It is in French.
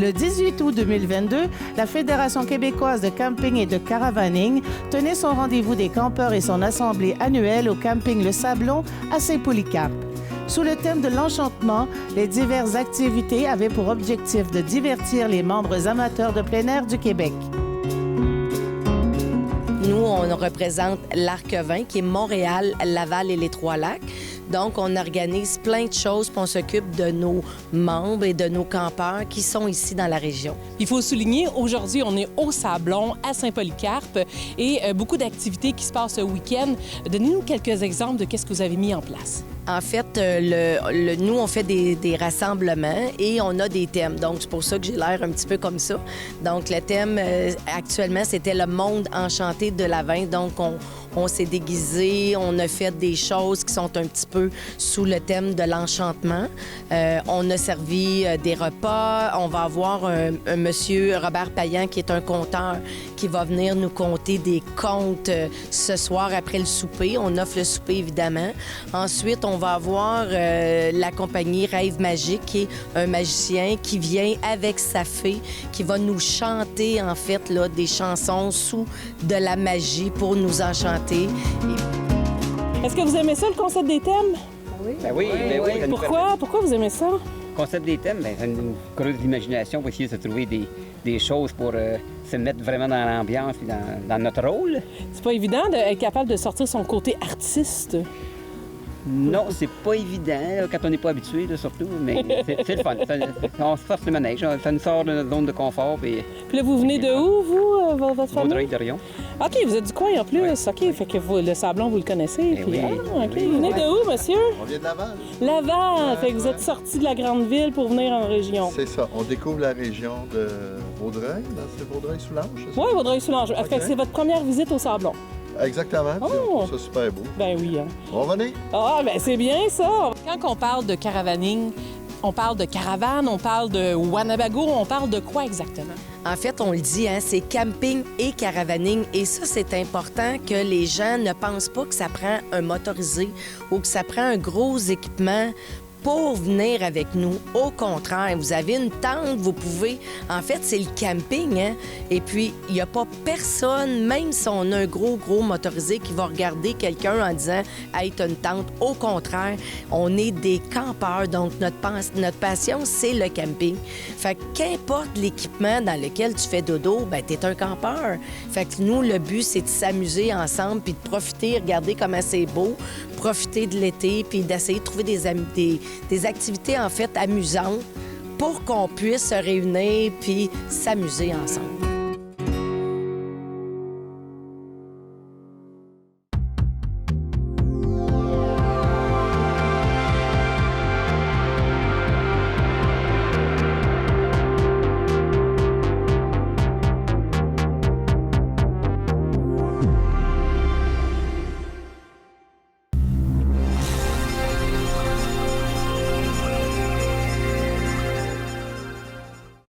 Le 18 août 2022, la Fédération québécoise de camping et de caravaning tenait son rendez-vous des campeurs et son assemblée annuelle au camping Le Sablon à Saint-Polycarpe. Sous le thème de l'enchantement, les diverses activités avaient pour objectif de divertir les membres amateurs de plein air du Québec. Nous, on représente l'Arc-Vin, qui est Montréal, Laval et les Trois-Lacs. Donc, on organise plein de choses, puis on s'occupe de nos membres et de nos campeurs qui sont ici dans la région. Il faut souligner, aujourd'hui, on est au Sablon, à Saint-Polycarpe, et beaucoup d'activités qui se passent ce week-end. Donnez-nous quelques exemples de qu'est-ce que vous avez mis en place. En fait, nous, on fait des rassemblements et on a des thèmes. Donc, c'est pour ça que j'ai l'air un petit peu comme ça. Donc, le thème, actuellement, c'était le monde enchanté de la vin. Donc, on s'est déguisé, on a fait des choses qui sont un petit peu sous le thème de l'enchantement. On a servi des repas. On va avoir un monsieur, Robert Payan, qui est un conteur, qui va venir nous conter des contes ce soir après le souper. On offre le souper, évidemment. Ensuite, on va avoir la compagnie Rêve Magique, qui est un magicien qui vient avec sa fée, qui va nous chanter, en fait, là, des chansons sous de la magie pour nous enchanter. Est-ce que vous aimez ça, le concept des thèmes? Oui. Ben oui. Pourquoi vous aimez ça? Le concept des thèmes, ça nous creuse l'imagination pour essayer de se trouver des choses pour se mettre vraiment dans l'ambiance et dans notre rôle. C'est pas évident d'être capable de sortir son côté artiste. Non, c'est pas évident quand on n'est pas habitué, là, surtout, mais c'est le fun. On se force le manège, ça nous sort de notre zone de confort. Puis là, vous venez de où, vous, votre famille? Vaudreuil-Dorion. OK, vous êtes du coin en plus. OK, fait que le Sablon, vous le connaissez. Puis... oui. OK, vous venez de où, monsieur? On vient de Laval. Laval! Fait que vous êtes sorti de la grande ville pour venir en région. C'est ça. On découvre la région de Vaudreuil. C'est Vaudreuil-Soulanges, c'est ça? Oui, Vaudreuil-Soulanges. Fait que c'est votre première visite au Sablon. Exactement. Oh. C'est super beau. Ben oui. Hein. On va venir. Ah, ben c'est bien ça. Quand on parle de caravaning, on parle de caravane, on parle de Wanabago, on parle de quoi exactement? En fait, on le dit, hein, c'est camping et caravaning. Et ça, c'est important que les gens ne pensent pas que ça prend un motorisé ou que ça prend un gros équipement pour venir avec nous. Au contraire, vous avez une tente, vous pouvez... En fait, c'est le camping, hein? Et puis, il n'y a pas personne, même si on a un gros motorisé, qui va regarder quelqu'un en disant « Hey, t'as une tente ». Au contraire, on est des campeurs, donc notre passion, c'est le camping. Fait que qu'importe l'équipement dans lequel tu fais dodo, ben t'es un campeur. Fait que nous, le but, c'est de s'amuser ensemble puis de profiter, regarder comment c'est beau, profiter de l'été puis d'essayer de trouver des activités, en fait, amusantes pour qu'on puisse se réunir puis s'amuser ensemble.